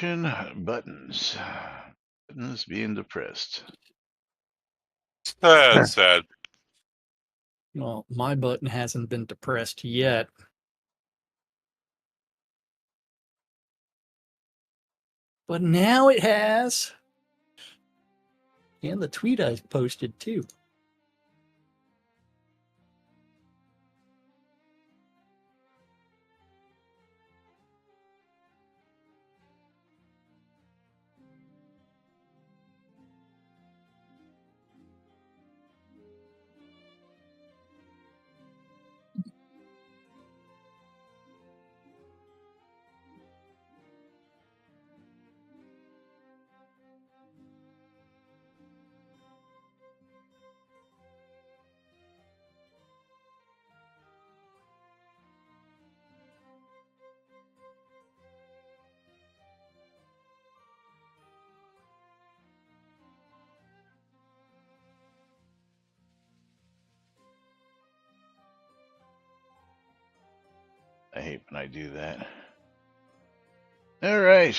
Buttons. Buttons being depressed. Sad. Well, my button hasn't been depressed yet. But now it has. And the tweet I posted too. I hate when I do that. All right.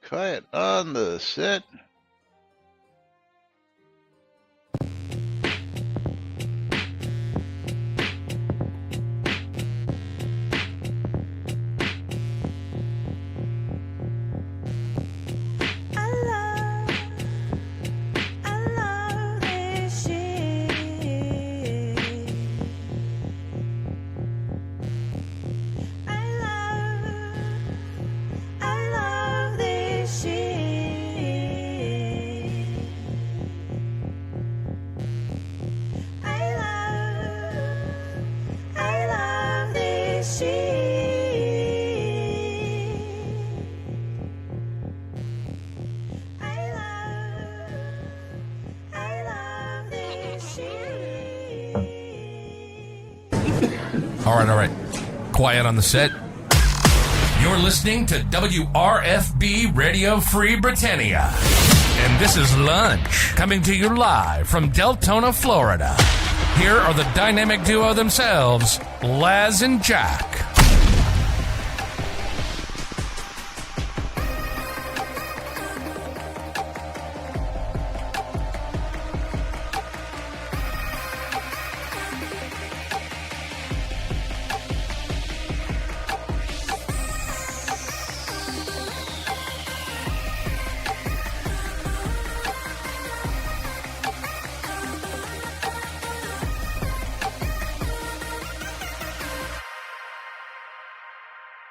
Quiet on the set. All right. Quiet on the set. You're listening to WRFB Radio Free Britannia. And this is Lunch, coming to you live from Deltona, Florida. Here are the dynamic duo themselves, Laz and Jack.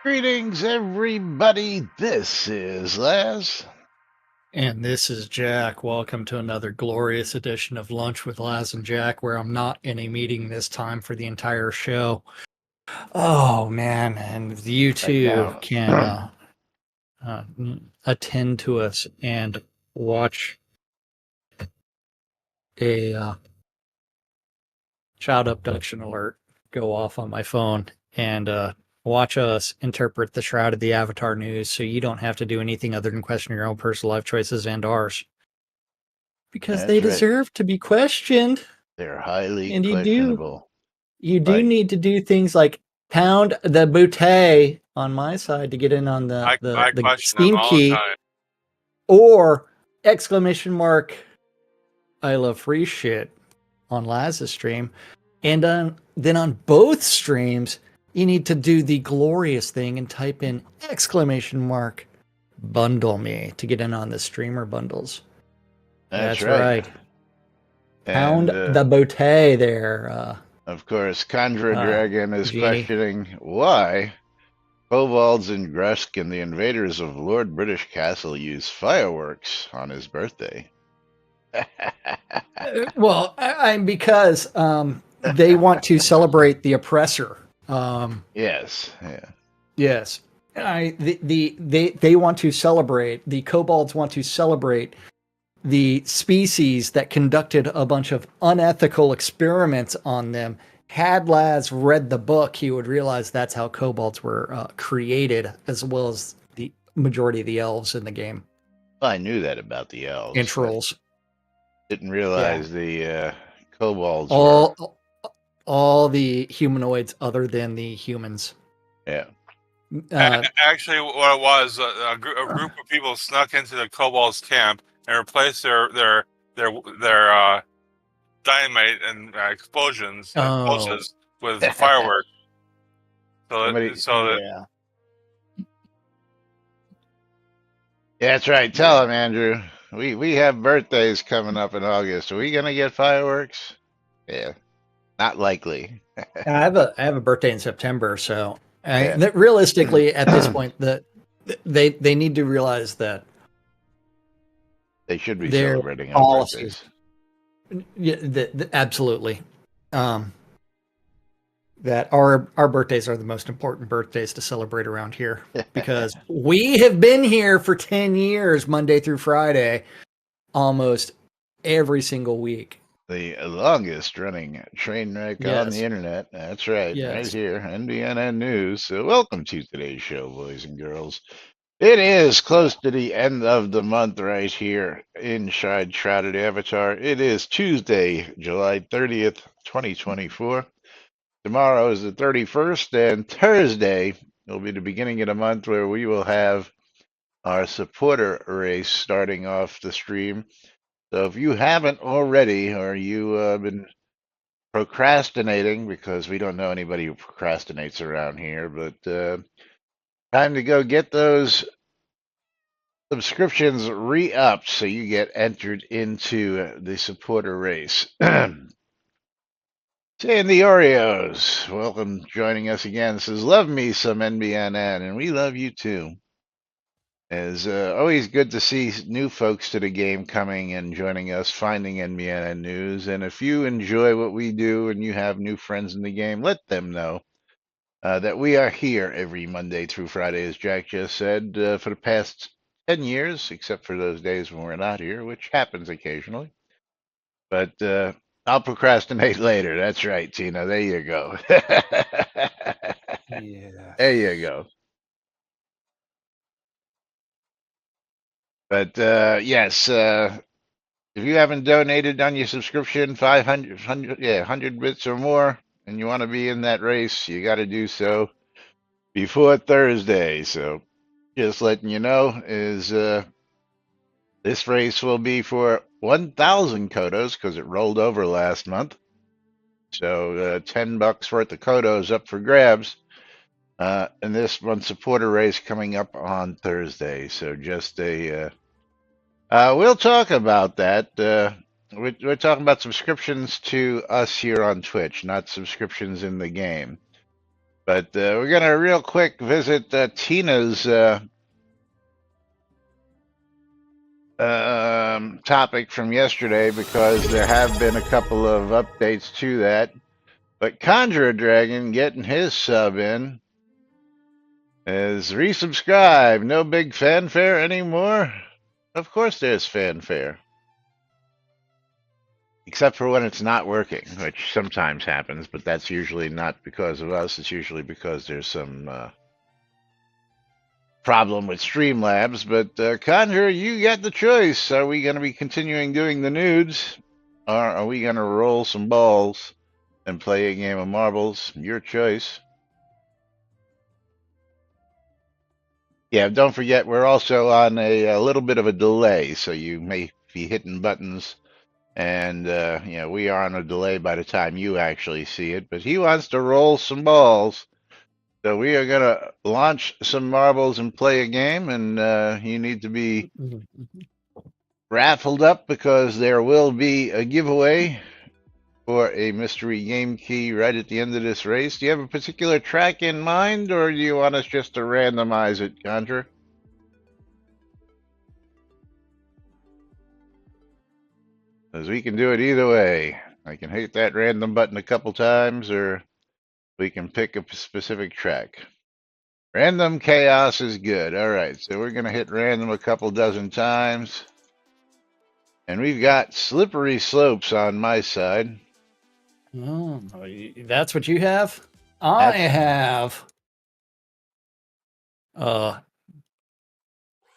Greetings, everybody. This is Laz. And this is Jack. Welcome to another glorious edition of Lunch with Laz and Jack, where I'm not in a meeting this time for the entire show. Oh, man. And you too can attend to us and watch a child abduction alert go off on my phone and watch us interpret the Shroud of the Avatar news so you don't have to do anything other than question your own personal life choices and ours. Because they deserve to be questioned. They're highly and questionable. You do need to do things like pound the bootay on my side to get in on the Steam key. Or exclamation mark I love free shit on Laz's stream. And then on both streams, you need to do the glorious thing and type in exclamation mark bundle me to get in on the streamer bundles. That's right. Pound the bootay there. Of course, Condra Dragon is questioning why kobolds in Grusk and the invaders of Lord British Castle use fireworks on his birthday. Well, because they want to celebrate the oppressor. Yes. Yeah. Yes. They want to celebrate, the kobolds want to celebrate the species that conducted a bunch of unethical experiments on them. Had Laz read the book, he would realize that's how kobolds were created, as well as the majority of the elves in the game. Well, I knew that about the elves. And trolls. Didn't realize the kobolds all the humanoids other than the humans. Yeah. Actually, what it was, a group of people snuck into the kobolds' camp and replaced their dynamite and explosives with fireworks. Yeah, that's right. Tell him, Andrew. We have birthdays coming up in August. Are we gonna get fireworks? Yeah, not likely. I have a birthday in September, so Yeah. realistically, at this point, they need to realize that They should be their celebrating our policies. birthdays. Yeah, absolutely. That our birthdays are the most important birthdays to celebrate around here because we have been here for 10 years, Monday through Friday, almost every single week. The longest running train wreck on the internet. That's right. Yes. Right here, NBNN News. So welcome to today's show, boys and girls. It is close to the end of the month right here inside Shrouded Avatar. It is Tuesday, July 30th, 2024. Tomorrow is the 31st, and Thursday will be the beginning of the month where we will have our supporter race starting off the stream. So if you haven't already, or you have been procrastinating, because we don't know anybody who procrastinates around here, but time to go get those subscriptions re-upped so you get entered into the supporter race. Sandy Oreos, welcome joining us again. Says, love me some NBNN, and we love you too. It's always good to see new folks to the game coming and joining us, finding NBNN news. And if you enjoy what we do and you have new friends in the game, let them know that we are here every Monday through Friday, as Jack just said, for the past 10 years, except for those days when we're not here, which happens occasionally. But I'll procrastinate later. That's right, Tina. There you go. Yeah. There you go. But yes, if you haven't donated on your subscription, 100 bits or more, and you want to be in that race, you got to do so before Thursday. So just letting you know is this race will be for 1,000 Kodos because it rolled over last month. So $10 worth of Kodos up for grabs. And this one supporter race coming up on Thursday. So just a we'll talk about that. We're talking about subscriptions to us here on Twitch, not subscriptions in the game. But we're going to real quick visit Tina's topic from yesterday because there have been a couple of updates to that. But Conjure Dragon getting his sub in is resubscribed. No big fanfare anymore. Of course there's fanfare. Except for when it's not working, which sometimes happens, but that's usually not because of us. It's usually because there's some problem with Streamlabs. But Conjure, you got the choice. Are we going to be continuing doing the nudes? Or are we going to roll some balls and play a game of marbles? Your choice. Yeah, don't forget, we're also on a little bit of a delay, so you may be hitting buttons, and we are on a delay by the time you actually see it. But he wants to roll some balls, so we are going to launch some marbles and play a game, and you need to be raffled up because there will be a giveaway for a mystery game key right at the end of this race. Do you have a particular track in mind, or do you want us just to randomize it, Conjure? Because we can do it either way. I can hit that random button a couple times, or we can pick a specific track. Random chaos is good. All right, so we're going to hit random a couple dozen times. And we've got Slippery Slopes on my side. Oh, that's what you have? I have I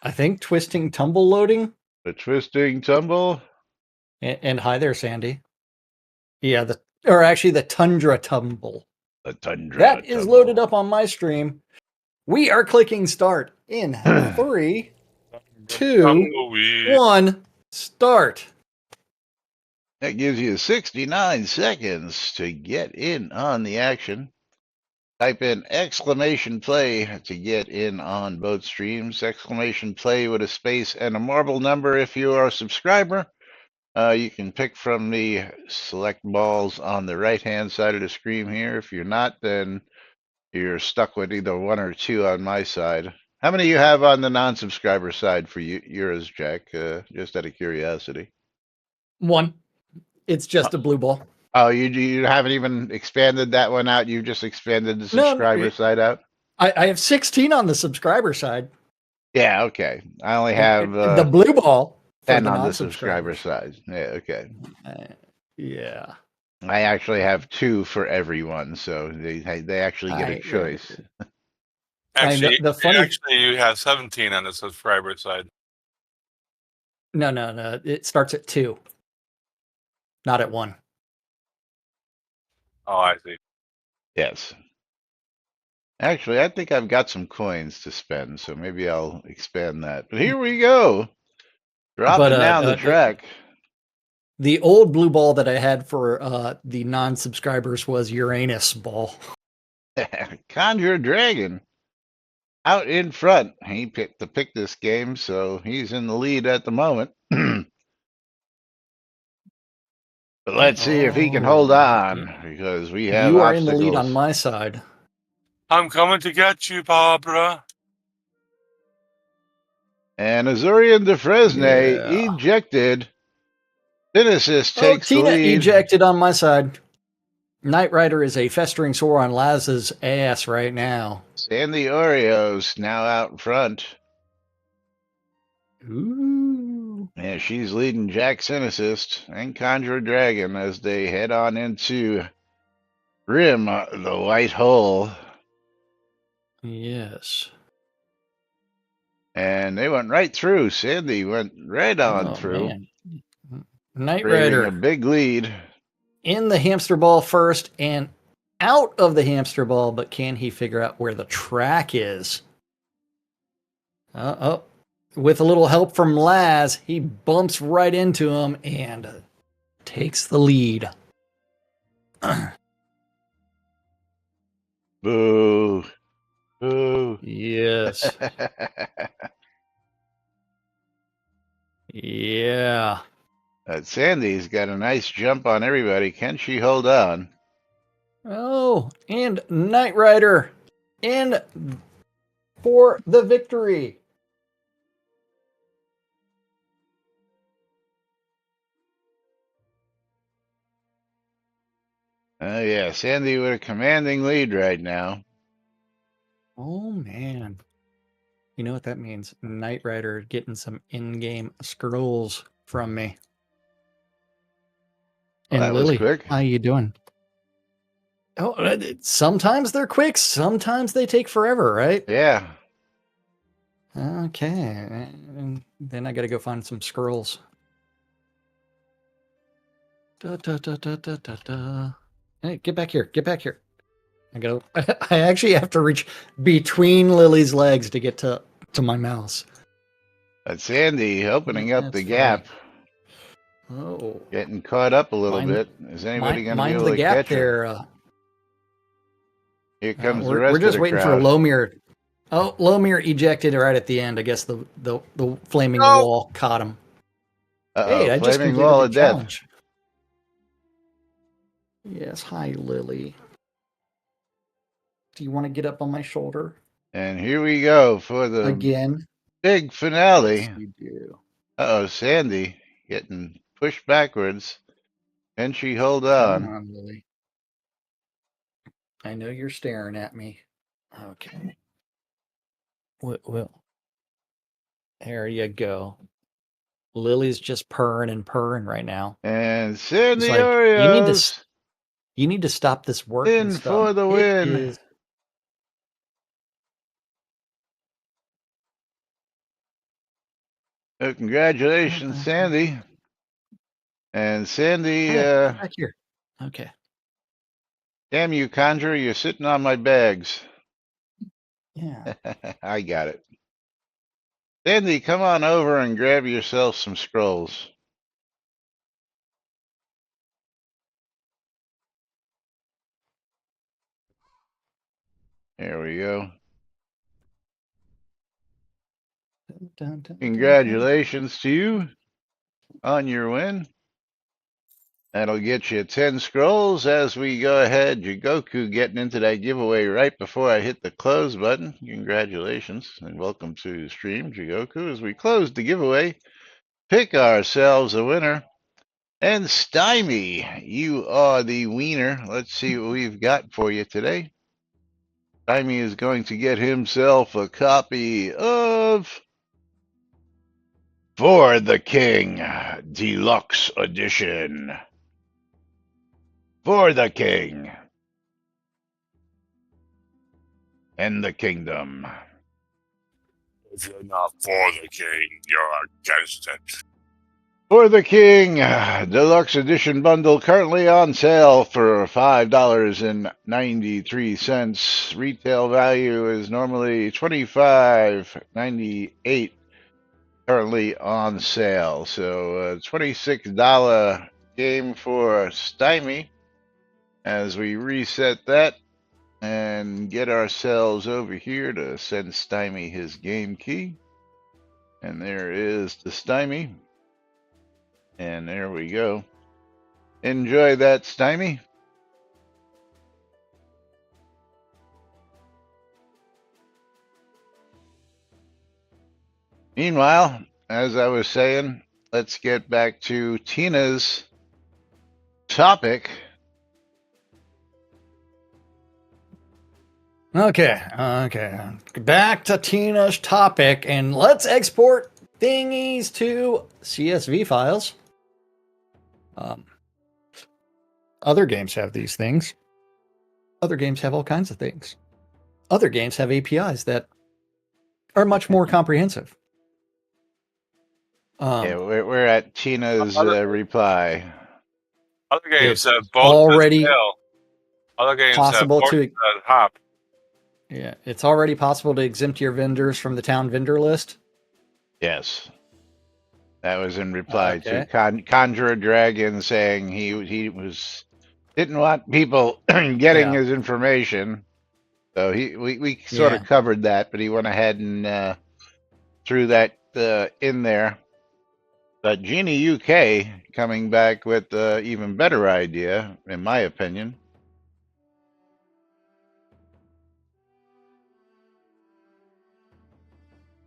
think Twisting Tumble Loading. The Twisting Tumble. And hi there, Sandy. Yeah, the Tundra Tumble. The Tundra That Tumble is loaded up on my stream We are clicking start in 3, 2, 1, start. That gives you 69 seconds to get in on the action. Type in exclamation play to get in on both streams. Exclamation play with a space and a marble number if you are a subscriber. You can pick from the select balls on the right-hand side of the screen here. If you're not, then you're stuck with either 1 or 2 on my side. How many you have on the non-subscriber side for yours, Jack? Just out of curiosity. 1. It's just a blue ball. Oh, you haven't even expanded that one out. You just expanded the subscriber side out. I have 16 on the subscriber side. Yeah, okay. I only have the blue ball for 10 the on the subscriber side. Yeah, okay. Yeah. I actually have 2 for everyone, so they actually get a choice. Actually, you have 17 on the subscriber side. No. It starts at 2, not at 1. Oh, I see. Yes. Actually, I think I've got some coins to spend, so maybe I'll expand that. But here we go. Dropping down the track. The old blue ball that I had for the non-subscribers was Uranus ball. Conjure Dragon out in front. He picked to pick this game, so he's in the lead at the moment. But let's see if he can hold on, because we have You are obstacles. in the lead on my side. I'm coming to get you, Barbara. And Azurian de Fresnay ejected. Genesis takes the lead. Tina ejected on my side. Knight Rider is a festering sore on Laz's ass right now. Sandy Oreos now out in front. Ooh. Yeah, she's leading Jack Synicist and Conjure Dragon as they head on into Rim, the White Hole. Yes. And they went right through. Sandy went right on through. Man. Knight Creating Rider a big lead. In the hamster ball first and out of the hamster ball, but can he figure out where the track is? With a little help from Laz, he bumps right into him and takes the lead. Boo. Boo. Yes. Yeah. Sandy's got a nice jump on everybody. Can she hold on? Oh, and Knight Rider in for the victory. Oh, yeah. Sandy with a commanding lead right now. Oh, man. You know what that means? Knight Rider getting some in-game scrolls from me. Well, and that Lily, was quick. how you doing? Oh, sometimes they're quick. Sometimes they take forever, right? Yeah. Okay. And then I got to go find some scrolls. Hey, get back here. Get back here. I actually have to reach between Lily's legs to get to my mouse. That's Sandy opening up the gap. Oh. Getting caught up a little bit. Is anybody going to be able to catch her? Here comes the rest of the crowd. We're just waiting for Lomir. Oh, Lomir ejected right at the end. I guess the flaming wall caught him. Hey, I just completed the challenge. Yes, hi, Lily. Do you want to get up on my shoulder? And here we go for the big finale. Yes, you do. Uh-oh, Sandy getting pushed backwards. Can she hold on? Come on, Lily. I know you're staring at me. Okay. Well, there you go. Lily's just purring right now. And Sandy Oreos. You need to stop this work. In for the win. So congratulations, Sandy. And Sandy, back here. Okay. Damn you, Conjure, you're sitting on my bags. Yeah. I got it. Sandy, come on over and grab yourself some scrolls. There we go. Congratulations to you on your win. That'll get you 10 scrolls as we go ahead. Jigoku getting into that giveaway right before I hit the close button. Congratulations and welcome to the stream, Jigoku. As we close the giveaway, pick ourselves a winner. And Stymie, you are the wiener. Let's see what we've got for you today. Stymie is going to get himself a copy of For the King Deluxe Edition. For the King and the Kingdom. If you're not for the king, you're against it. For the King Deluxe Edition bundle currently on sale for $5.93. Retail value is normally $25.98. Currently on sale. So $26 game for Stymie. As we reset that and get ourselves over here to send Stymie his game key. And there is the Stymie. And there we go. Enjoy that, Stymie. Meanwhile, as I was saying, let's get back to Tina's topic. Okay. Back to Tina's topic, and let's export thingies to CSV files. Other games have these things. Other games have all kinds of things. Other games have APIs that are much more comprehensive. Yeah, we're at Tina's reply. Other games have both already Other games possible have to hop. Yeah, it's already possible to exempt your vendors from the town vendor list. Yes. That was in reply to Conjure Dragon saying he didn't want people getting his information. So we sort of covered that, but he went ahead and threw that in there. But Genie UK coming back with an even better idea, in my opinion.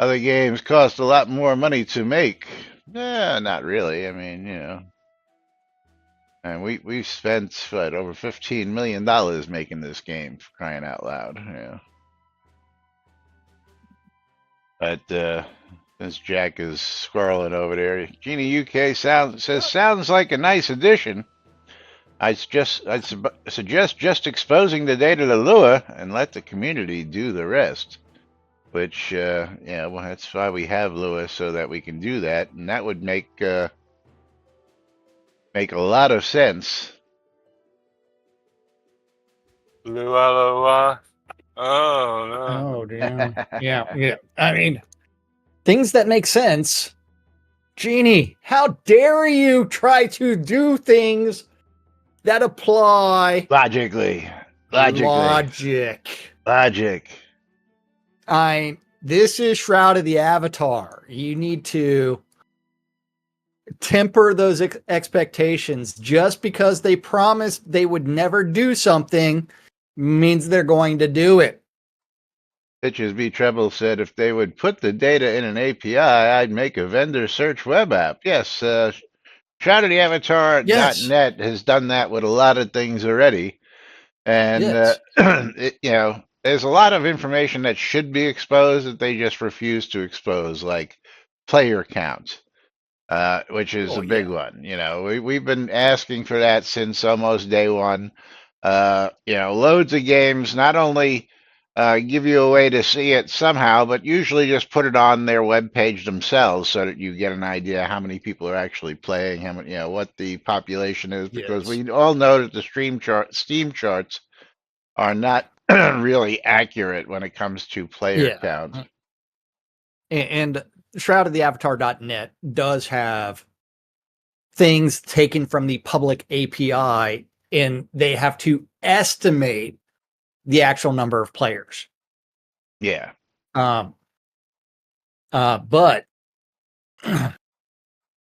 Other games cost a lot more money to make. Not really. I mean, and we've spent over $15 million making this game, for crying out loud. But since Jack is squirreling over there, Genie UK sounds like a nice addition. I'd suggest just exposing the data to Lua and let the community do the rest. Which, well, that's why we have Lua, so that we can do that, and that would make a lot of sense. Lua. Oh no. Oh damn. Yeah. I mean, things that make sense. Genie, how dare you try to do things that apply Logic. This is Shroud of the Avatar. You need to temper those expectations. Just because they promised they would never do something means they're going to do it. Bitches B Treble said if they would put the data in an API, I'd make a vendor search web app. Yes, Shroud of the Avatar.net has done that with a lot of things already. And, there's a lot of information that should be exposed that they just refuse to expose, like player count, which is a big one. We've been asking for that since almost day one. Loads of games not only give you a way to see it somehow, but usually just put it on their webpage themselves so that you get an idea how many people are actually playing, how many, what the population is, because we all know that the Steam charts are not really accurate when it comes to player count. And shroudoftheavatar.net does have things taken from the public API, and they have to estimate the actual number of players. Yeah. But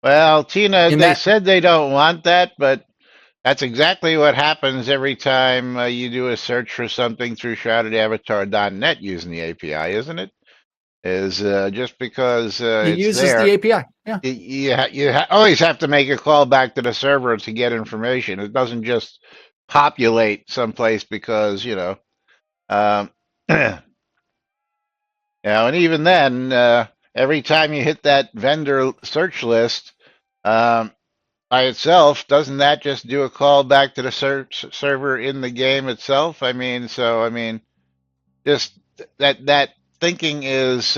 well, Tina, they said they don't want that, but that's exactly what happens every time you do a search for something through shroudedavatar.net using the API, isn't it? Is just because it it's uses there, the API. Yeah. You always have to make a call back to the server to get information. It doesn't just populate someplace because, um, and even then, every time you hit that vendor search list, by itself, doesn't that just do a call back to the server in the game itself? Just that thinking is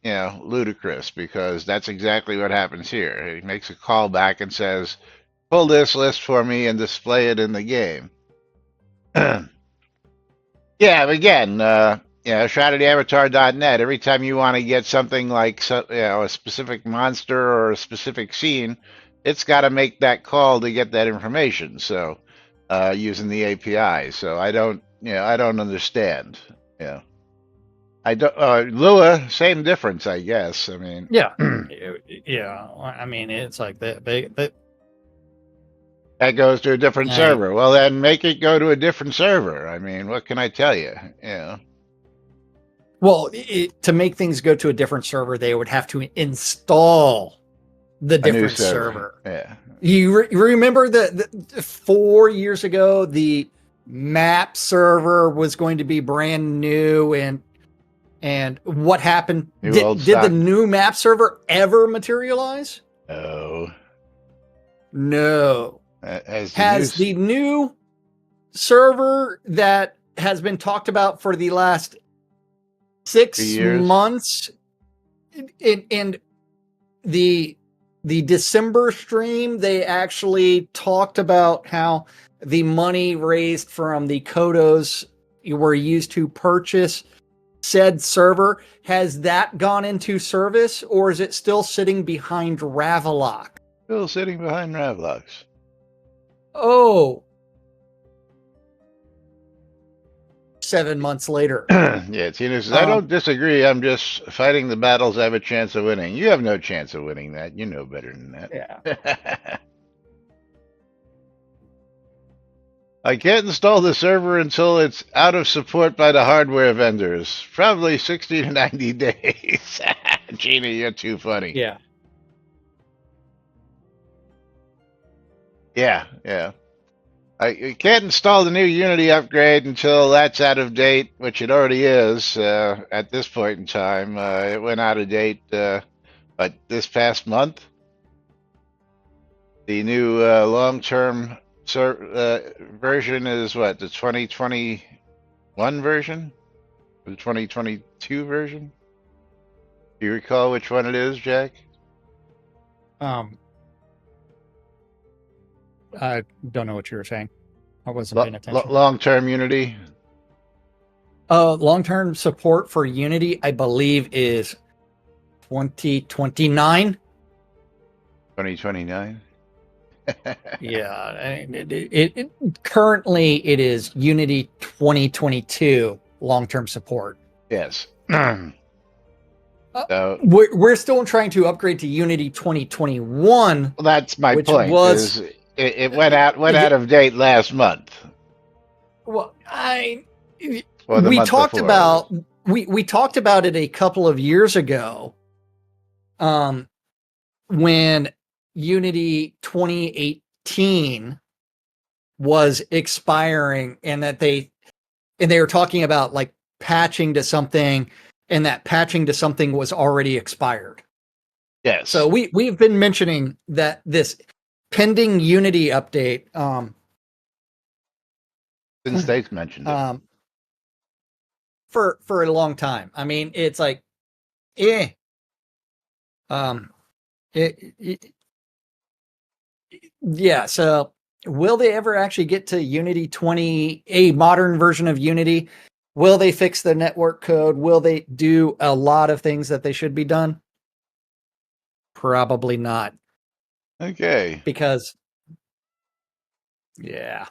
ludicrous, because that's exactly what happens here. He makes a call back and says, "Pull this list for me and display it in the game." Yeah, again, shroudedavatar.net. Every time you want to get something like a specific monster or a specific scene, it's got to make that call to get that information. So, using the API. So I don't understand. Yeah, I don't. Lua, same difference, I guess. I mean, yeah. I mean, it's like that goes to a different server. Well, then make it go to a different server. I mean, what can I tell you? Yeah. Well, to make things go to a different server, they would have to install the different server. Yeah. You remember that 4 years ago, the map server was going to be brand new, and what happened? Did the new map server ever materialize? No. Has the new server that has been talked about for the last 6 months, and the December stream, they actually talked about how the money raised from the Kodos were used to purchase said server. Has that gone into service, or is it still sitting behind Ravelock? Still sitting behind Ravelock's. Oh. 7 months later. Yeah, Tina says, I don't disagree. I'm just fighting the battles I have a chance of winning. You have no chance of winning that. You know better than that. Yeah. I can't install the server until it's out of support by the hardware vendors. Probably 60 to 90 days. Gina, you're too funny. Yeah. Yeah. I can't install the new Unity upgrade until that's out of date, which it already is at this point in time. It went out of date this past month. The new long-term version is what? The 2021 version? The 2022 version? Do you recall which one it is, Jack? I don't know what you were saying. I wasn't paying attention. Long-term Unity? Long-term support for Unity, I believe, is 2029. 2029? Yeah. Currently, it is Unity 2022 long-term support. Yes. So we're still trying to upgrade to Unity 2021. Well, that's my point. It went out of date last month. Well, we talked about it a couple of years ago, when Unity 2018 was expiring, and they were talking about like patching to something, and that patching to something was already expired. Yes. So we've been mentioning that this pending Unity update. Since they've mentioned it. For a long time. I mean, it's like, yeah. So will they ever actually get to Unity 20, a modern version of Unity? Will they fix the network code? Will they do a lot of things that they should be done? Probably not. Okay. Because, yeah.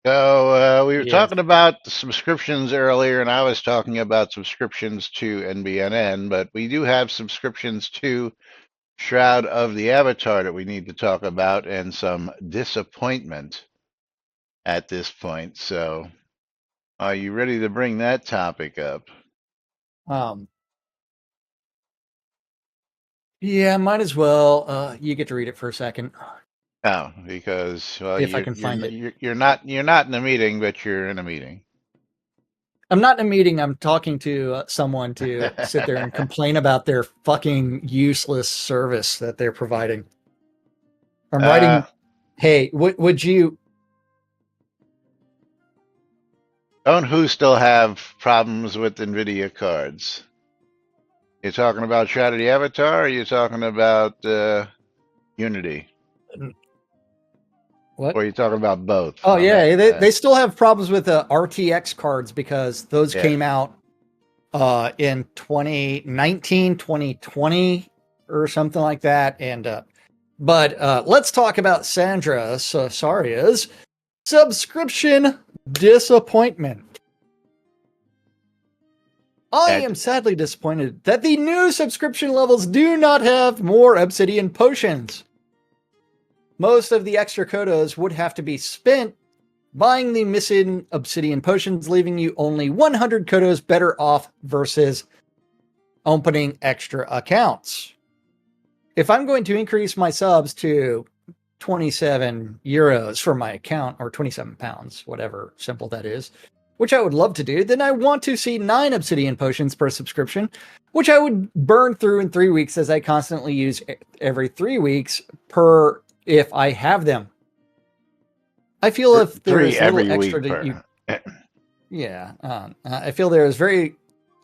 So we were Yes. talking about the subscriptions earlier, and I was talking about subscriptions to NBNN, but we do have subscriptions to Shroud of the Avatar that we need to talk about, and some disappointment at this point. So, are you ready to bring that topic up? Yeah, might as well. You get to read it for a second. No, because well, If I can find it. you're not in a meeting, but you're in a meeting. I'm not in a meeting. I'm talking to someone to sit there and complain about their fucking useless service that they're providing. I'm writing. Hey, would you? Don't who still have problems with NVIDIA cards? You're talking about Shroud of the Avatar, or are you talking about Unity? What? Or are you talking about both? Oh, yeah. They still have problems with the RTX cards because those came out in 2019, 2020 or something like that. And but let's talk about Sandra Saria's subscription disappointment. I am sadly disappointed that the new subscription levels do not have more obsidian potions. Most of the extra kodos would have to be spent buying the missing obsidian potions, leaving you only 100 kodos better off versus opening extra accounts. If I'm going to increase my subs to 27 euros for my account, or 27 pounds, whatever simple that is, which I would love to do, then I want to see 9 obsidian potions per subscription, which I would burn through in 3 weeks, as I constantly use every 3 weeks per if I have them. I feel if there's little extra that you, I feel there is very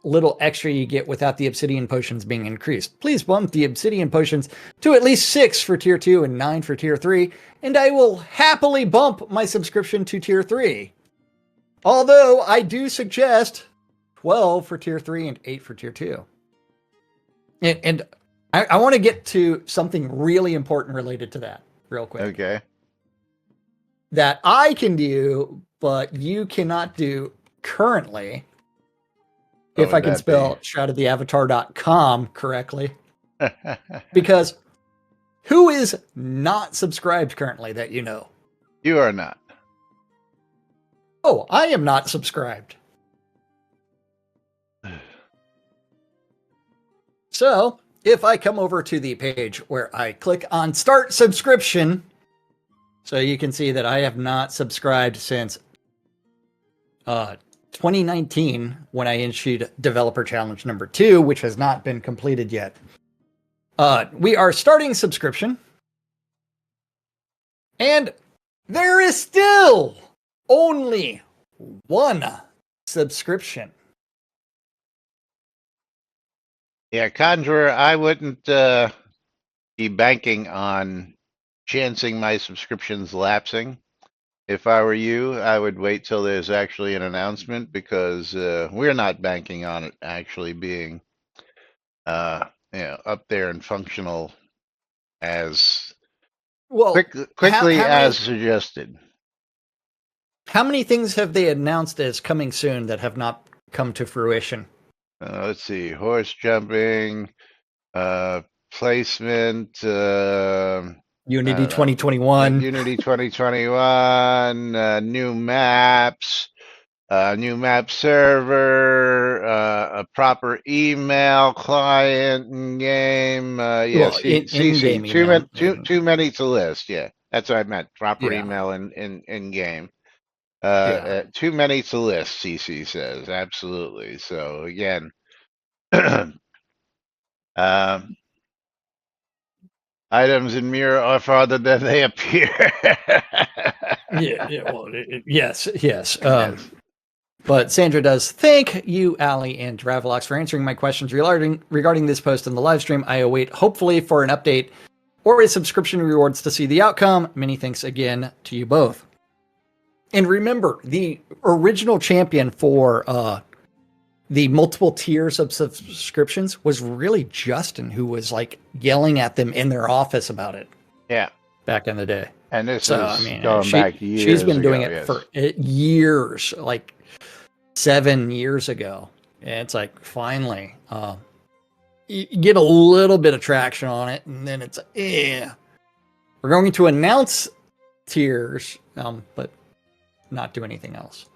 little extra you get without the obsidian potions being increased. Please bump the obsidian potions to at least 6 for tier 2 and 9 for tier 3, and I will happily bump my subscription to tier 3. Although I do suggest 12 for tier 3 and 8 for tier 2. And I want to get to something really important related to that real quick. Okay. That I can do, but you cannot do currently. If I can spell shroudoftheavatar.com correctly. Because who is not subscribed currently that you know? You are not. Oh, I am not subscribed. So, if I come over to the page where I click on Start Subscription, so you can see that I have not subscribed since 2019, when I issued Developer Challenge number 2, which has not been completed yet. We are starting subscription, and there is still only 1 subscription. Yeah, Conjurer, I wouldn't be banking on chancing my subscriptions lapsing. If I were you, I would wait till there's actually an announcement, because we're not banking on it actually being up there and functional as quickly as suggested. How many things have they announced as coming soon that have not come to fruition? Let's see, horse jumping, placement, Unity 2021. Unity 2021, new maps, new map server, a proper email client in game. Too many to list. Yeah, that's what I meant. Proper email in game. Too many to list, CC says. Absolutely. So again, items in Mirror are farther than they appear. Yes. But Sandra does thank you, Ali and Dravalox, for answering my questions regarding this post in the live stream. I await, hopefully, for an update or a subscription rewards to see the outcome. Many thanks again to you both. And remember, the original champion for the multiple tiers of subscriptions was really Justin, who was like yelling at them in their office about it. Yeah. Back in the day. And this So, is I mean, going back years she's been doing ago, it yes. for years, like 7 years ago. And it's like, finally, you get a little bit of traction on it, and then it's, we're going to announce tiers, but not do anything else.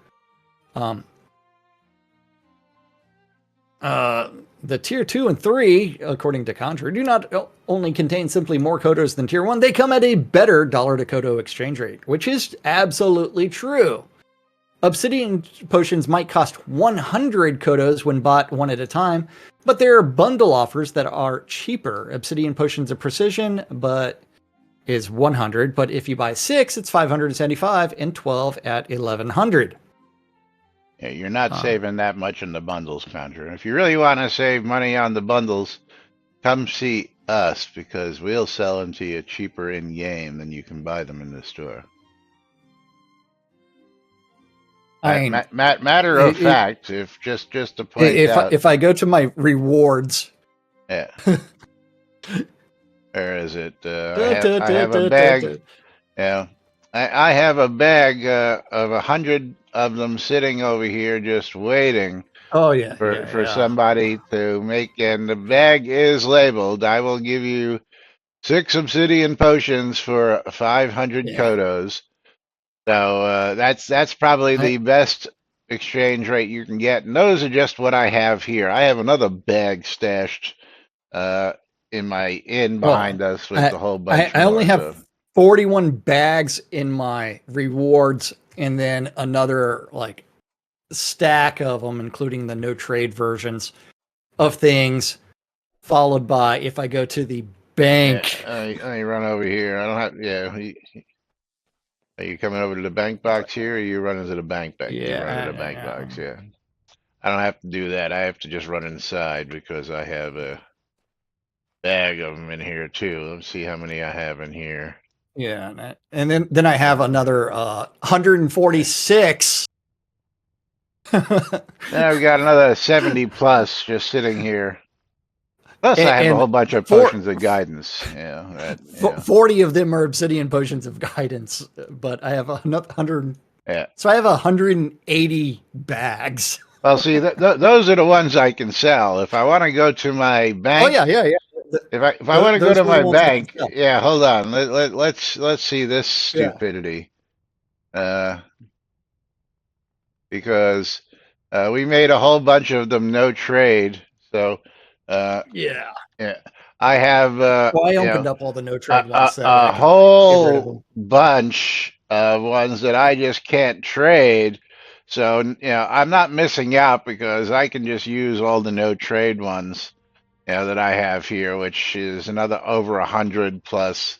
The tier 2 and 3, according to Contra, do not only contain simply more kodos than tier 1, they come at a better dollar to kodo exchange rate, which is absolutely true. Obsidian potions might cost 100 kodos when bought one at a time, but there are bundle offers that are cheaper. Obsidian potions of precision, is 100, but if you buy 6, it's 575, and 12 at 1100. Yeah, you're not saving that much in the bundles, Contra. If you really want to save money on the bundles, come see us, because we'll sell them to you cheaper in game than you can buy them in the store. Matter of fact, if just to point out, if I go to my rewards, yeah, where is it? I have a bag. Yeah, I have a bag of 100 of them sitting over here, just waiting. Oh yeah, for somebody to make, and the bag is labeled. I will give you 6 obsidian potions for 500 kodos. So that's probably the best exchange rate you can get. And those are just what I have here. I have another bag stashed in my inn behind us with the whole bunch. I only have 41 bags in my rewards, and then another like stack of them, including the no trade versions of things, followed by, if I go to the bank. Yeah, I run over here. I don't have. Yeah. Are you coming over to the bank box here, or are you running to the bank box? Yeah, you run to the bank box. Yeah. I don't have to do that. I have to just run inside because I have a bag of them in here too. Let's see how many I have in here. Yeah, and then I have another 146. Now we got another 70 plus just sitting here. Plus, I have a whole bunch of potions of guidance. Yeah, 40 of them are obsidian potions of guidance, but I have 100. Yeah. So I have 180 bags. Well, see, those are the ones I can sell. If I want to go to my bank. Oh yeah. If I want to go to my bank, yeah, hold on. Let's see this stupidity. Because we made a whole bunch of them no trade. So yeah. I have I opened up all the no trade ones. A whole bunch of ones that I just can't trade. So I'm not missing out because I can just use all the no trade ones that I have here, which is another over 100 plus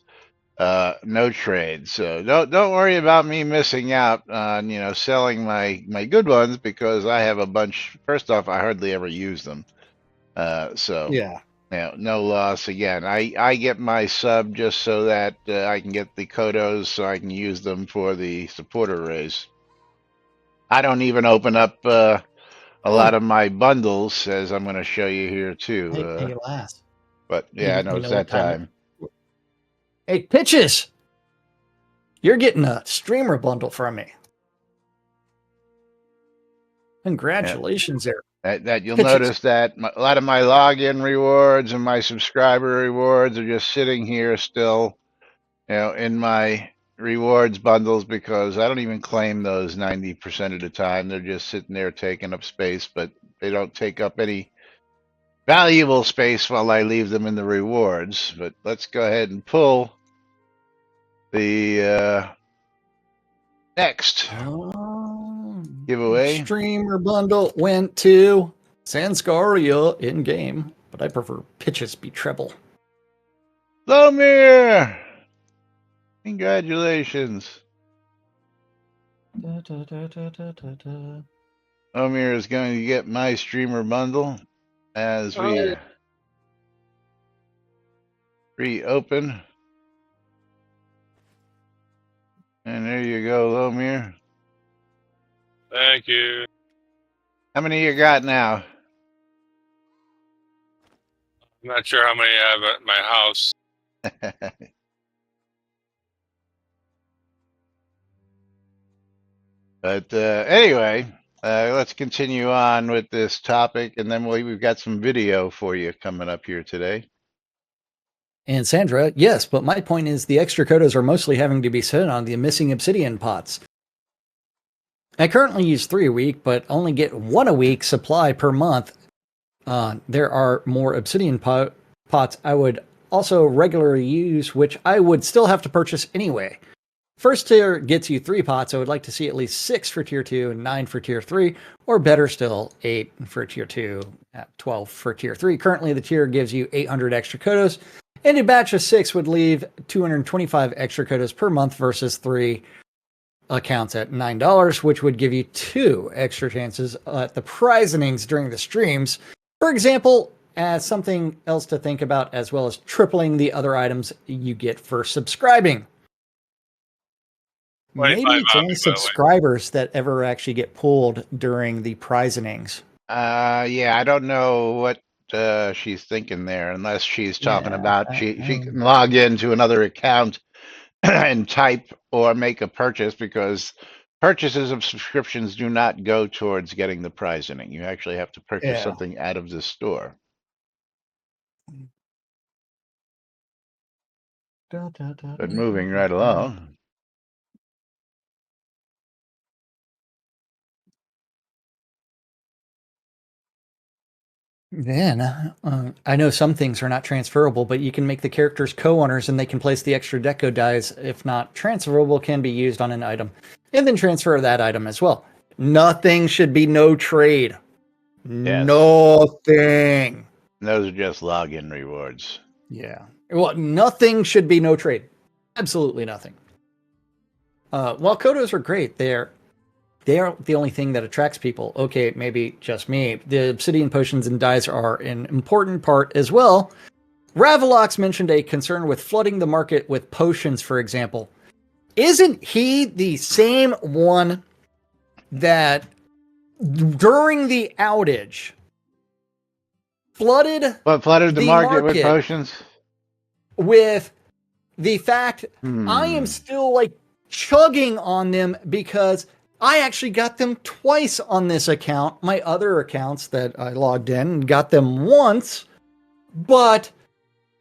no trade. So don't worry about me missing out on selling my good ones, because I have a bunch. First off, I hardly ever use them. So yeah. No loss. Again, I get my sub just so that I can get the kodos so I can use them for the supporter raise. I don't even open up a lot of my bundles, as I'm going to show you here too. Hey, last. But yeah, I know it's that time. Hey, Pitches! You're getting a streamer bundle from me. Congratulations there. That you'll notice that a lot of my login rewards and my subscriber rewards are just sitting here still, in my rewards bundles, because I don't even claim those 90% of the time. They're just sitting there taking up space, but they don't take up any valuable space while I leave them in the rewards. But let's go ahead and pull the next giveaway. Streamer bundle went to Sanscaria in game, but I prefer Pitches be treble. Lomir! Congratulations. Lomir is going to get my streamer bundle as we reopen. And there you go, Lomir. Thank you. How many you got now? I'm not sure how many I have at my house. But anyway, let's continue on with this topic, and then we've got some video for you coming up here today. And Sandra, yes, but my point is the extra quotas are mostly having to be sent on the missing obsidian pots. I currently use 3 a week, but only get 1 a week supply per month. There are more obsidian pots I would also regularly use, which I would still have to purchase anyway. First tier gets you 3 pots. I would like to see at least 6 for tier 2 and 9 for tier 3, or better still, 8 for tier 2, 12 for tier 3. Currently, the tier gives you 800 extra quotas, and a batch of 6 would leave 225 extra quotas per month versus 3 accounts at $9, which would give you 2 extra chances at the prize innings during the streams. For example, as something else to think about, as well as tripling the other items you get for subscribing. Maybe it's only subscribers that ever actually get pulled during the prize innings. Yeah, I don't know what she's thinking there, unless she's talking about she can log into another account and type or make a purchase, because purchases of subscriptions do not go towards getting the prize inning. You actually have to purchase something out of the store. But moving right along. Then, I know some things are not transferable, but you can make the characters co-owners and they can place the extra deco dies. If not transferable, can be used on an item and then transfer that item as well. Nothing should be no trade. Yes. Nothing. Those are just login rewards. Yeah. Well, nothing should be no trade. Absolutely nothing. While quotas are great, they're the only thing that attracts people. Okay, maybe just me. The obsidian potions and dyes are an important part as well. Ravelox mentioned a concern with flooding the market with potions, for example. Isn't he the same one that during the outage flooded the market with potions? With the fact I am still like chugging on them because I actually got them twice on this account. My other accounts that I logged in got them once, but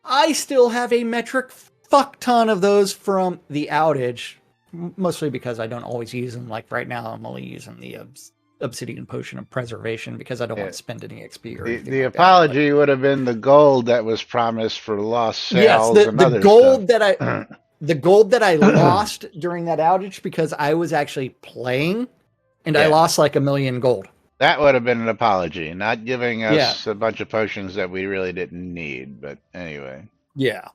I still have a metric fuck ton of those from the outage, mostly because I don't always use them. Like right now, I'm only using the obsidian potion of preservation because I don't want to spend any XP or anything. The apology would have been the gold that was promised for lost sales. Yes, and the other gold stuff. that I the gold that I lost during that outage because I was actually playing and I lost like 1 million gold. That would have been an apology, not giving us a bunch of potions that we really didn't need. But anyway. Yeah.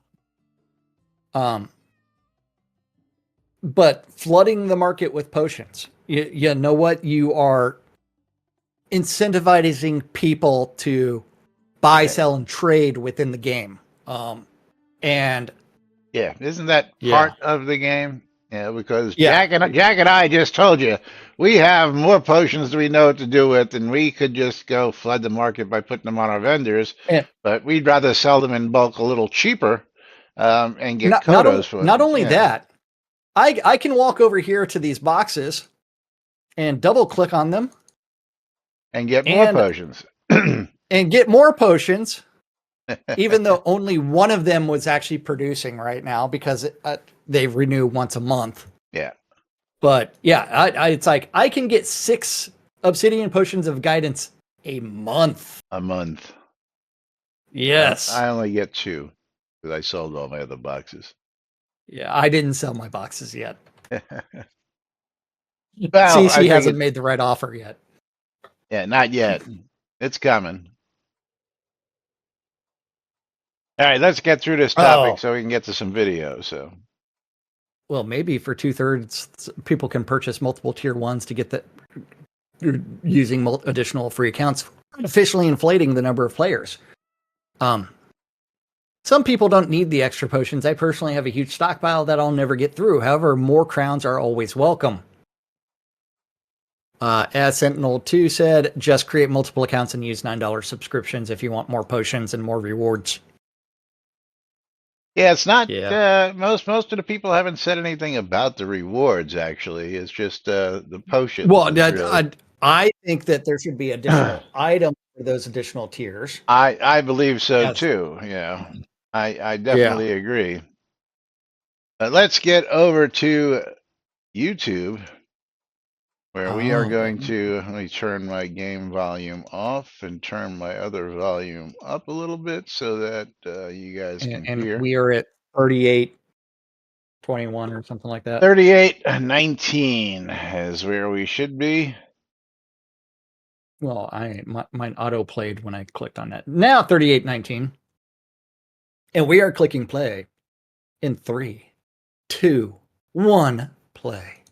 But flooding the market with potions, you know what? You are incentivizing people to buy, sell, and trade within the game. And yeah, isn't that part of the game? Yeah, because Jack and I just told you we have more potions than we know what to do with, and we could just go flood the market by putting them on our vendors. But we'd rather sell them in bulk a little cheaper and get quotas for them. Not only that, I can walk over here to these boxes and double click on them and get more potions. And get more potions. Even though only one of them was actually producing right now because they renew once a month. Yeah. But it's like I can get 6 obsidian potions of guidance a month. A month. Yes. I only get 2 because I sold all my other boxes. Yeah, I didn't sell my boxes yet. Well, CC hasn't made the right offer yet. Yeah, not yet. It's coming. All right, let's get through this topic so we can get to some videos. So, well, maybe for 2/3, people can purchase multiple tier 1s to get using additional free accounts, artificially inflating the number of players. Some people don't need the extra potions. I personally have a huge stockpile that I'll never get through. However, more crowns are always welcome. As Sentinel2 said, just create multiple accounts and use $9 subscriptions if you want more potions and more rewards. Yeah, it's not most of the people haven't said anything about the rewards. Actually, it's just the potions. Well, I think that there should be additional items for those additional tiers. I believe so too. Yeah, I definitely agree. Let's get over to YouTube, where we are going to, let me turn my game volume off and turn my other volume up a little bit so that you guys can hear. And we are at 38:21 or something like that. 38:19 is where we should be. Well, mine auto played when I clicked on that. Now 38:19. And we are clicking play in 3, 2, 1, play.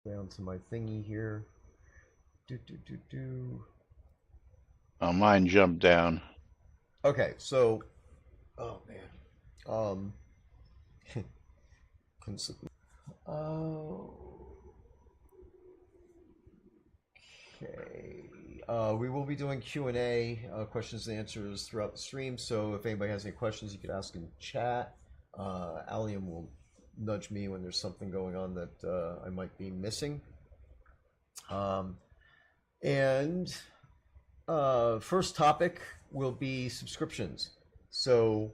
Down to my thingy here. Oh, mine jumped down. Okay, so, oh man, okay. We will be doing Q&A, questions and answers throughout the stream. So if anybody has any questions, you could ask in chat. Allium will nudge me when there's something going on that I might be missing. First topic will be subscriptions. So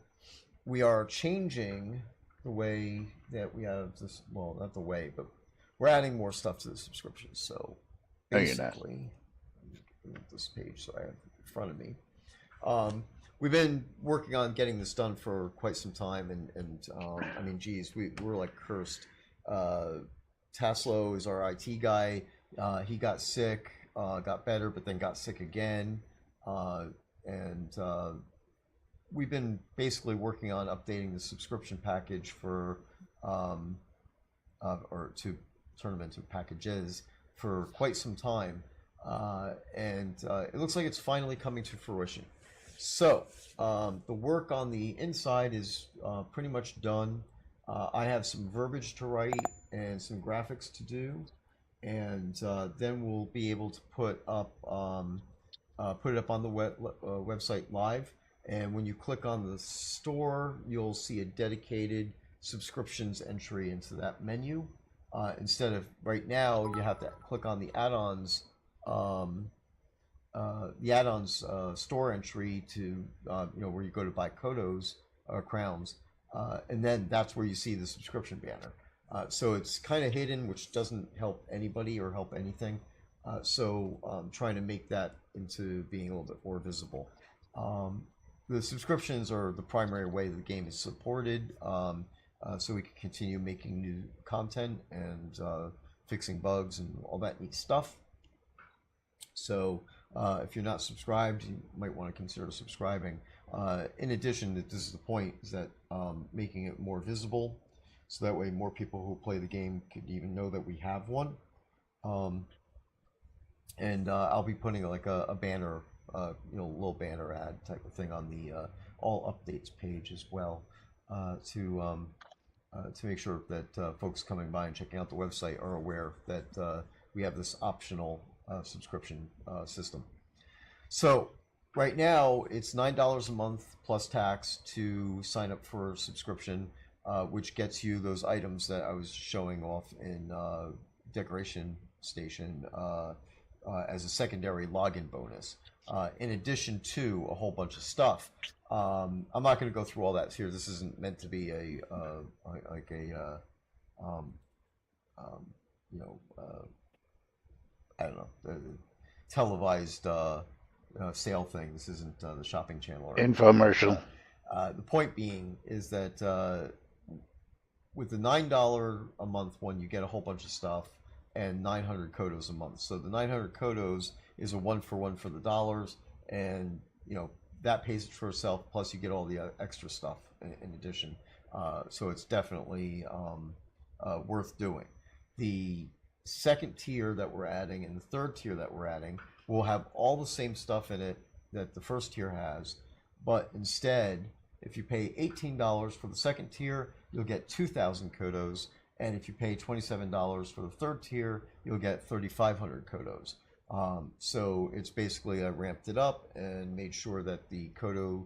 we are changing the way that we have this. Well, not the way, but we're adding more stuff to the subscriptions. So basically, this page so I have in front of me. We've been working on getting this done for quite some time, and I mean, geez, we're like cursed. Taslow is our IT guy. He got sick, got better, but then got sick again, and we've been basically working on updating the subscription package for, or to turn them into packages for quite some time. And it looks like it's finally coming to fruition. So the work on the inside is pretty much done. I have some verbiage to write and some graphics to do, and then we'll be able to put it up on the website live. And when you click on the store, you'll see a dedicated subscriptions entry into that menu. Instead of right now, you have to click on the add-ons store entry to where you go to buy Kodos or crowns, and then that's where you see the subscription banner. So it's kind of hidden, which doesn't help anybody or help anything. So I'm trying to make that into being a little bit more visible. The subscriptions are the primary way the game is supported, so we can continue making new content and fixing bugs and all that neat stuff. So if you're not subscribed, you might want to consider subscribing. In addition, this is the point, is that making it more visible, so that way more people who play the game could even know that we have one. And I'll be putting like a banner, little banner ad type of thing on the all updates page as well, to make sure that folks coming by and checking out the website are aware that we have this optional subscription system. So right now it's $9 a month plus tax to sign up for a subscription, which gets you those items that I was showing off in Decoration Station as a secondary login bonus, in addition to a whole bunch of stuff. I'm not going to go through all that here. This isn't meant to be a I don't know, televised sale thing. This isn't the shopping channel or infomercial. The point being is that with the $9 a month one, you get a whole bunch of stuff and 900 Kodos a month. So the 900 Kodos is a 1-for-1 for the dollars, and that pays for itself. Plus, you get all the extra stuff in addition. So it's definitely worth doing. The second tier that we're adding and the third tier that we're adding will have all the same stuff in it that the first tier has, but instead, if you pay $18 for the second tier, you'll get 2,000 kodos, and if you pay $27 for the third tier, you'll get 3,500 kodos. So it's basically I ramped it up and made sure that the kodo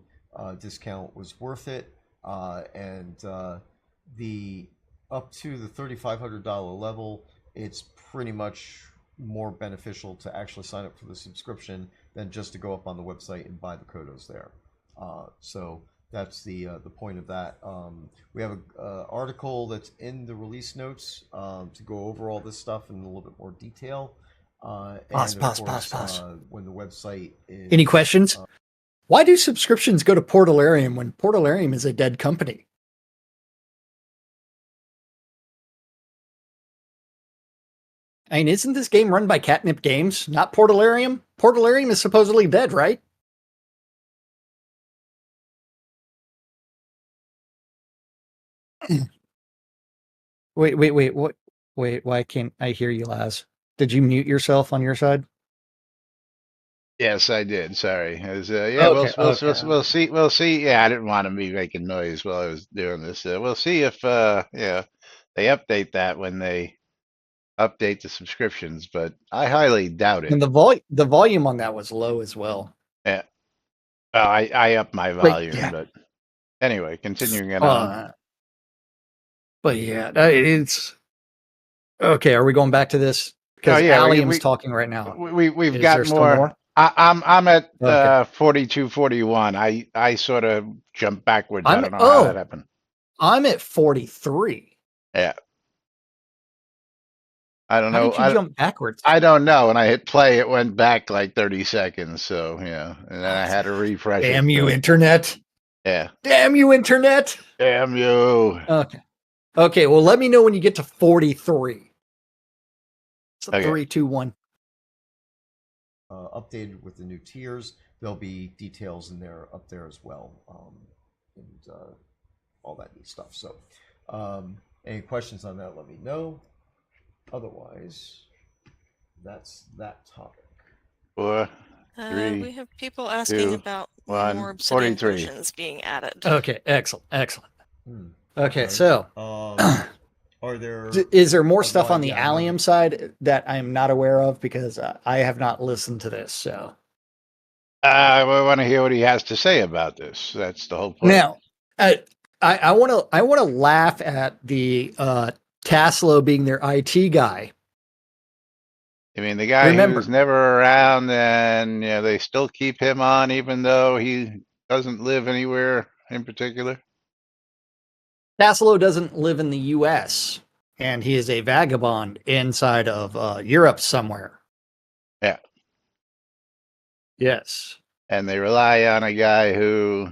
discount was worth it, and the up to the $3,500 level, it's pretty much more beneficial to actually sign up for the subscription than just to go up on the website and buy the kodos there. So that's the point of that. We have an article that's in the release notes to go over all this stuff in a little bit more detail. Pause. When the website is... Any questions? Why do subscriptions go to Portalarium when Portalarium is a dead company? I mean, isn't this game run by Catnip Games, not Portalarium? Portalarium is supposedly dead, right? Wait, what? Wait, why can't I hear you, Laz? Did you mute yourself on your side? Yes, I did. Sorry. Okay. We'll see. We'll see. Yeah, I didn't want to be making noise while I was doing this. We'll see if they update that when they update the subscriptions, but I highly doubt it. And the volume on that was low as well. Yeah. Well, I upped my volume, but anyway, continuing it on. But yeah, it's okay. Are we going back to this? Because Allium's talking right now. We've got more. I'm at 4241. I sort of jumped backwards. I don't know how that happened. I'm at 43. Yeah. I don't know. How did you jump backwards? I don't know. And I hit play, it went back like 30 seconds. So yeah, and then I had to refresh. Damn you, internet! Yeah. Damn you, internet! Damn you. Okay. Well, let me know when you get to 43. So okay. 3, 2, 1. Updated with the new tiers. There'll be details in there up there as well, and all that neat stuff. So, any questions on that? Let me know. Otherwise, that's that topic. 4, 3. We have people asking about more Obsidian versions being added. Okay, excellent. Okay, so is there more stuff on the Allium side that I'm not aware of, because I have not listened to this? So I want to hear what he has to say about this. That's the whole point. Now, I want to laugh at the Taslow being their IT guy. I mean, the guy who's never around, and they still keep him on even though he doesn't live anywhere in particular. Taslow doesn't live in the U.S., and he is a vagabond inside of Europe somewhere. Yeah. Yes. And they rely on a guy who,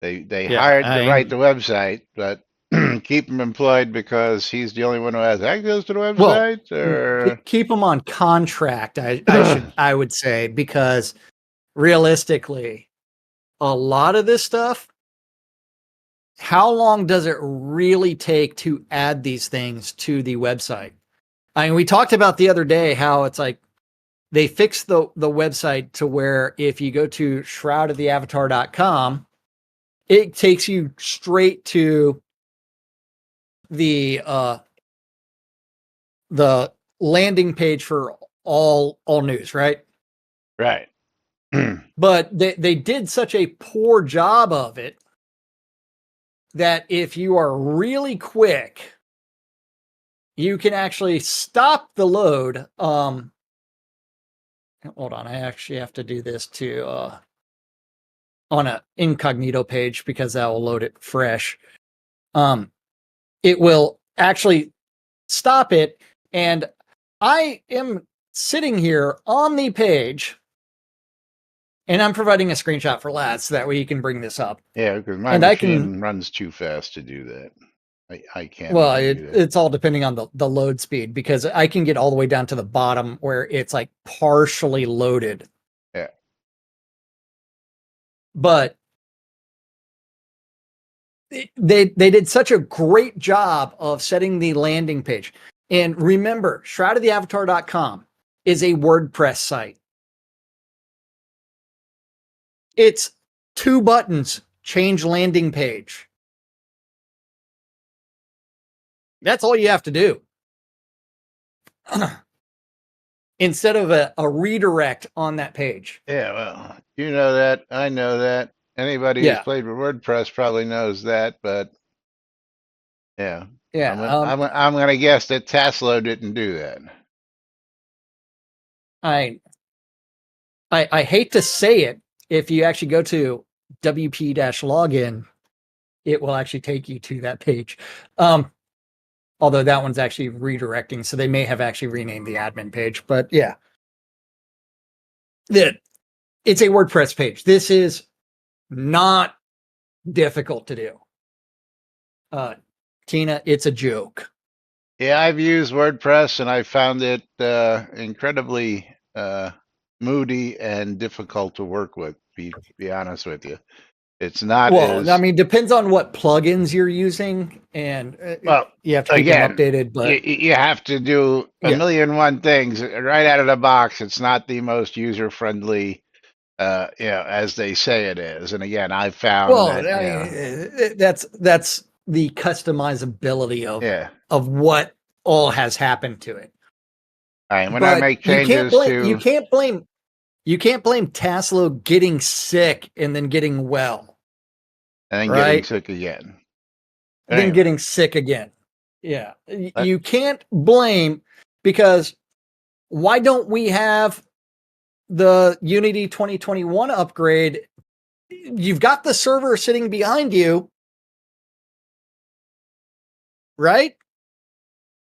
they hired to write the website, but keep him employed because he's the only one who has access to the website. Or keep him on contract, I would say, because realistically, a lot of this stuff, how long does it really take to add these things to the website? I mean, we talked about the other day how it's like they fixed the website to where if you go to shroudoftheavatar.com, it takes you straight to the landing page for all news, right? Right. But they did such a poor job of it that if you are really quick, you can actually stop the load. Hold on, I actually have to do this on an incognito page because that will load it fresh. It will actually stop it, and I am sitting here on the page, and I'm providing a screenshot for Laz so that way you can bring this up. Yeah, because my machine runs too fast to do that. I can't. Well, it's all depending on the load speed, because I can get all the way down to the bottom where it's like partially loaded. Yeah. But they did such a great job of setting the landing page. And remember, shroudoftheavatar.com is a WordPress site. It's 2 buttons, change landing page. That's all you have to do. Instead of a redirect on that page. Yeah, well, you know that. I know that. Anybody who's played with WordPress probably knows that, but yeah. Yeah. I'm gonna guess that Taslow didn't do that. I hate to say it. If you actually go to WP-login, it will actually take you to that page. Although that one's actually redirecting, so they may have actually renamed the admin page. But yeah, it's a WordPress page. This is not difficult to do. Tina, it's a joke. Yeah, I've used WordPress and I found it incredibly moody and difficult to work with. Be honest with you, it's not. Well, I mean, depends on what plugins you're using, and you have to keep them updated. But you have to do a million and one things right out of the box. It's not the most user friendly, as they say it is. And again, I found that's the customizability of what all has happened to it. All right, when I make changes you can't blame Taslow getting sick and then getting well. And then getting sick again. Then getting sick again. Yeah. You can't blame, because why don't we have the Unity 2021 upgrade? You've got the server sitting behind you, right?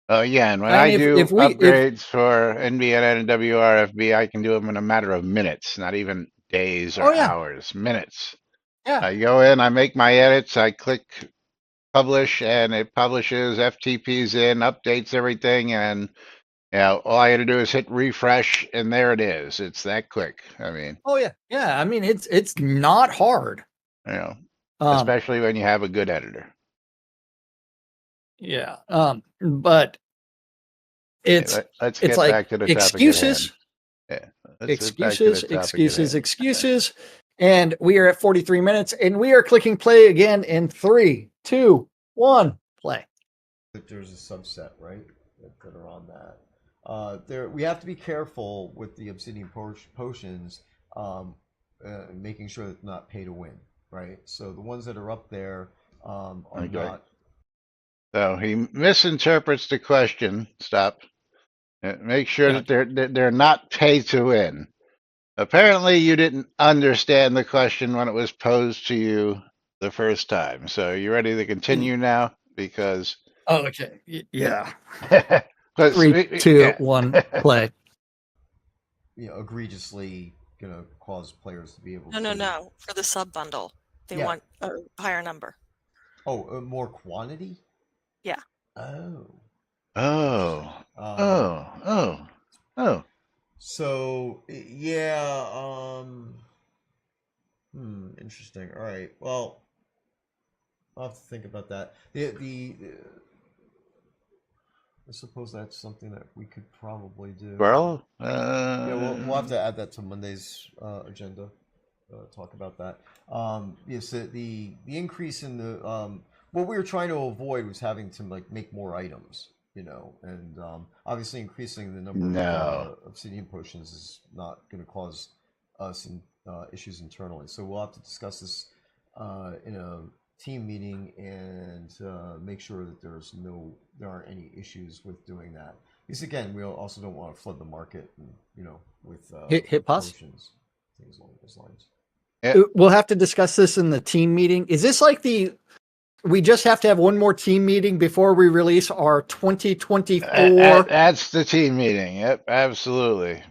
Again, when I do upgrades for NBNN and WRFB, I can do them in a matter of minutes, not even days or hours, minutes. Yeah. I go in, I make my edits, I click publish, and it publishes, FTPs in, updates everything, and all I got to do is hit refresh, and there it is. It's that quick. I mean. Oh yeah, yeah. I mean, it's not hard. Especially when you have a good editor. Yeah. But it's let's get like back to the excuses. Yeah. Excuses. And we are at 43 minutes, and we are clicking play again in 3, 2, 1, play. There's a subset, right, that are on that. We have to be careful with the Obsidian Potions, making sure that they're not pay to win, right? So the ones that are up there are not. So he misinterprets the question. Stop. Make sure that they're not pay to win. Apparently, you didn't understand the question when it was posed to you the first time. So you ready to continue now? Because okay, yeah. 3, 2, 1, play. Egregiously gonna cause players to be able. No. For the sub bundle, they want a higher number. Oh, more quantity. Yeah. Oh. So interesting. All right. Well, I'll have to think about that. I suppose that's something that we could probably do. Well, we'll have to add that to Monday's agenda. Talk about that. Yes, the increase in the what we were trying to avoid was having to make more items, and obviously increasing the number of Obsidian Potions is not going to cause us issues internally. So we'll have to discuss this in a team meeting and make sure that there aren't any issues with doing that. Because again, we also don't want to flood the market, with hit pause, potions, things along those lines. We'll have to discuss this in the team meeting. Is this like we just have to have one more team meeting before we release our 2024? That's the team meeting. Yep, absolutely.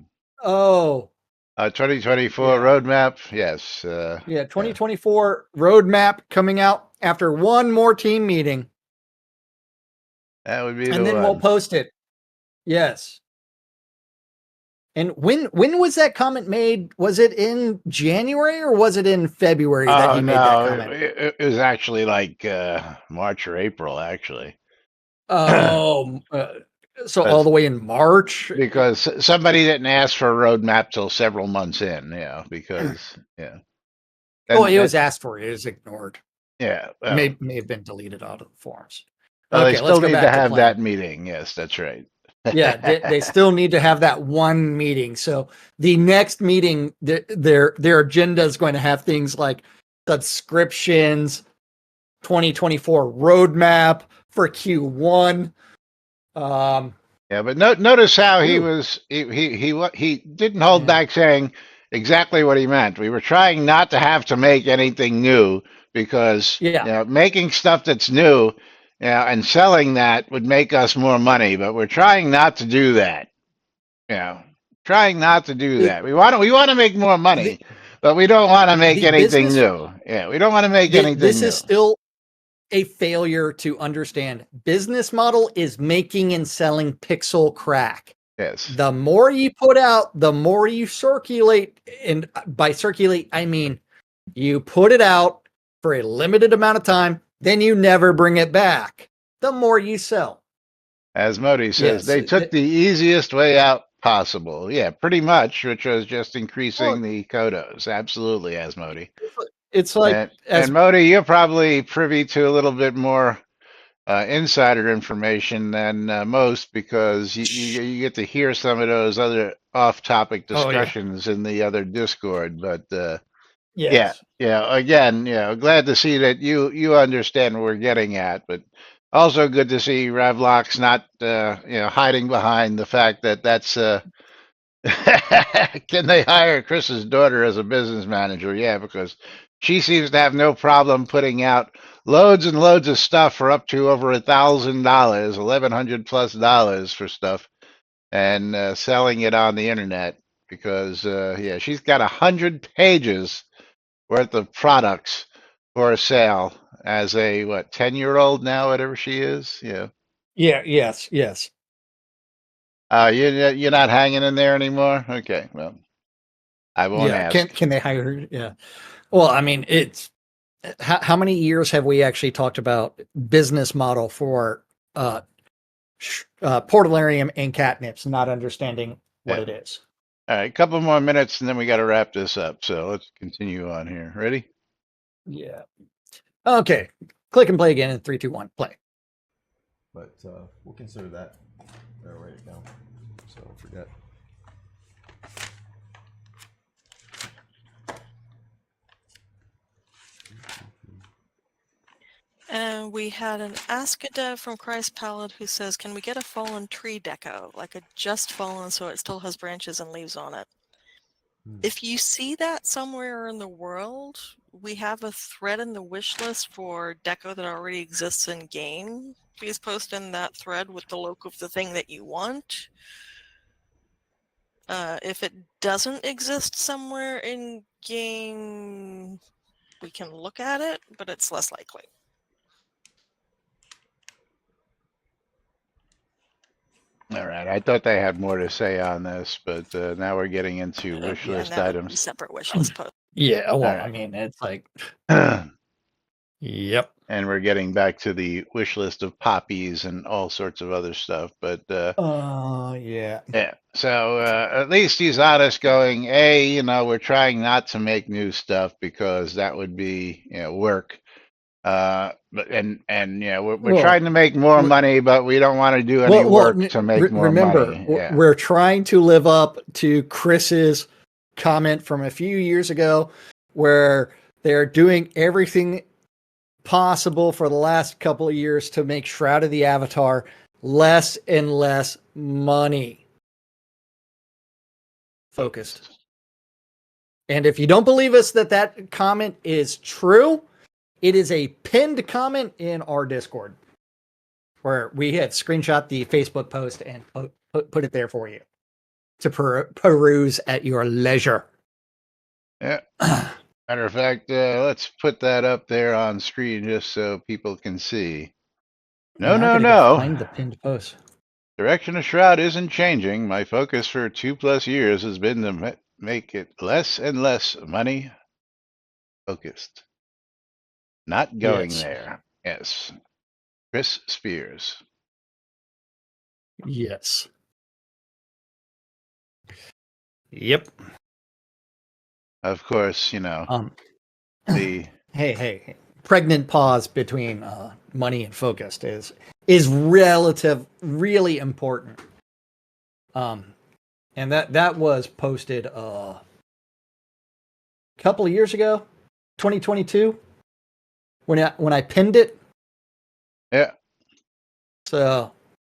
Oh. 2024 roadmap. Yes. 2024 roadmap coming out after one more team meeting. That would be and then we'll post it. Yes. And when was that comment made? Was it in January or was it in February that you made that comment? It was actually like March or April, actually. Oh, so all the way in March? Because somebody didn't ask for a roadmap till several months in, because it was asked for. It was ignored. Yeah. Well, may have been deleted out of the forums. Well, Okay, they still let's go need back to have plan. that meeting. Yes, that's right. Yeah, they still need to have that one meeting. So the next meeting, their agenda is going to have things like subscriptions, 2024 roadmap for Q1. Yeah, but notice how he was he didn't hold back saying exactly what he meant. We were trying not to have to make anything new because making stuff that's new, and selling that would make us more money. But we're trying not to do that. Trying not to do that. We want to make more money, but we don't want to make anything new. Yeah, we don't want to make anything this new. Is still a failure to understand. Business model is making and selling pixel crack. Yes. The more you put out, the more you circulate. And by circulate, I mean you put it out for a limited amount of time, then you never bring it back. The more you sell. As Modi says, they took the easiest way out possible. Yeah, pretty much, which was just increasing the quotas. Absolutely, as Modi. It's like, and Modi, you're probably privy to a little bit more insider information than most because you get to hear some of those other off-topic discussions in the other Discord. But again, glad to see that you understand what we're getting at, but also good to see Ravlock's not hiding behind the fact that that's can they hire Chris's daughter as a business manager? Yeah, because she seems to have no problem putting out loads and loads of stuff for up to over $1,000, $1,100+ for stuff, and selling it on the internet because she's got 100 pages worth of products for sale as a 10-year-old now, whatever she is. Yes. You're not hanging in there anymore. Okay, well, I won't ask. Can they hire her? Yeah. Well, I mean, it's how many years have we actually talked about business model for Portalarium and Catnips, not understanding what it is. All right, a couple more minutes and then we got to wrap this up. So let's continue on here. Ready? Yeah. Okay. Click and play again in 3, 2, 1. Play. But we'll consider that. I'll write it down so I don't forget. And we had an Ask a Dev from Christ Palette who says, can we get a fallen tree deco? Like a just fallen so it still has branches and leaves on it. If you see that somewhere in the world, we have a thread in the wish list for deco that already exists in game. Please post in that thread with the logo of the thing that you want. If it doesn't exist somewhere in game, we can look at it, but it's less likely. All right. I thought they had more to say on this, but now we're getting into wish list items. Separate wish list post. Yeah. Well, I mean, it's like. Yep. And we're getting back to the wish list of poppies and all sorts of other stuff. But yeah. So at least he's honest, going, we're trying not to make new stuff because that would be work. But we're trying to make more money, but we don't want to do any work to make more money. We're trying to live up to Chris's comment from a few years ago, where they're doing everything possible for the last couple of years to make Shroud of the Avatar less and less money focused. And if you don't believe us that comment is true, it is a pinned comment in our Discord where we had screenshot the Facebook post and put it there for you to peruse at your leisure. Yeah. Matter of fact, let's put that up there on screen just so people can see. No. Find the pinned post. Direction of Shroud isn't changing. My focus for 2+ years has been to make it less and less money focused. Not going there. Yes. Chris Spears. Yes. Yep. Of course, hey. Pregnant pause between money and focused is really important. And that was posted a couple of years ago, 2022, when I pinned it. Yeah. So,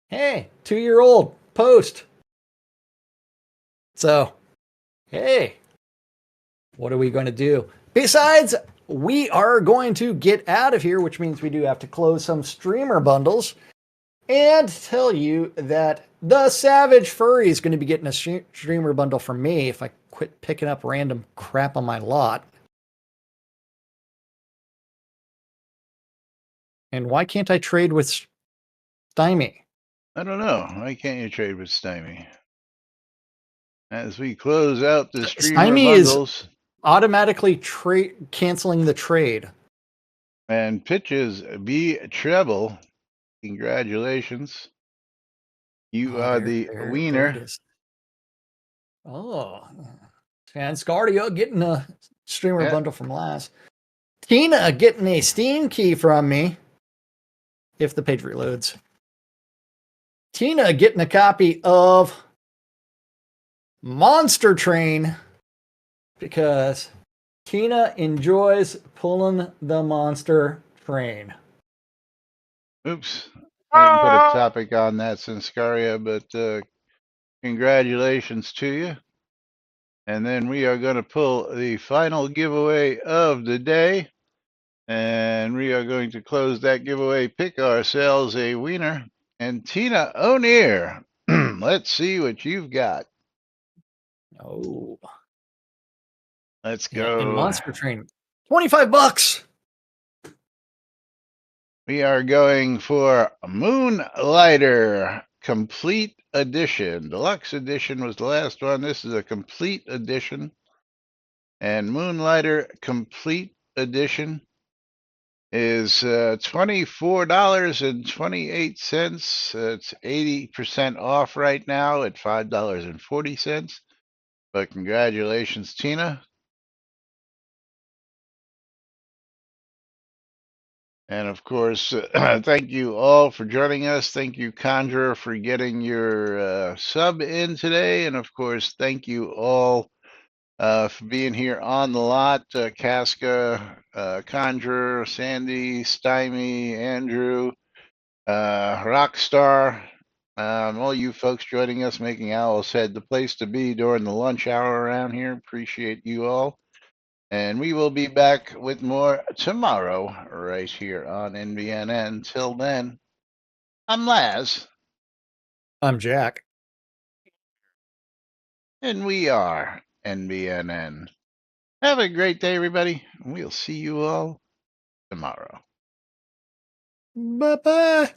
hey, 2-year-old post. So, hey, what are we going to do? Besides, we are going to get out of here, which means we do have to close some streamer bundles and tell you that the Savage Furry is going to be getting a streamer bundle from me if I quit picking up random crap on my lot. And why can't I trade with Stymie? I don't know. Why can't you trade with Stymie? As we close out the streamer Stymie bundles. Is automatically canceling the trade. And pitches B treble. Congratulations. You are the wiener. There it is. Oh, Fanscardia getting a streamer bundle from last. Tina getting a Steam key from me. If the page reloads. Tina getting a copy of Monster Train because Tina enjoys pulling the monster train. Oops. I didn't put a topic on that, Scaria, but congratulations to you. And then we are going to pull the final giveaway of the day. And we are going to close that giveaway, pick ourselves a wiener. And Tina O'Neill, let's see what you've got. Oh. Let's go. And Monster Train, $25. We are going for Moonlighter Complete Edition. Deluxe Edition was the last one. This is a Complete Edition. And Moonlighter Complete Edition is $24.28. It's 80% off right now at $5.40. But congratulations, Tina. And of course, thank you all for joining us. Thank you, Conjurer, for getting your sub in today. And of course, thank you all for being here on the lot. Casca, Conjurer, Sandy, Stymie, Andrew, Rockstar, all you folks joining us, making Owl's Head the place to be during the lunch hour around here. Appreciate you all. And we will be back with more tomorrow, right here on NBNN. Till then, I'm Laz. I'm Jack. And we are NBNN. Have a great day, everybody. We'll see you all tomorrow. Bye-bye.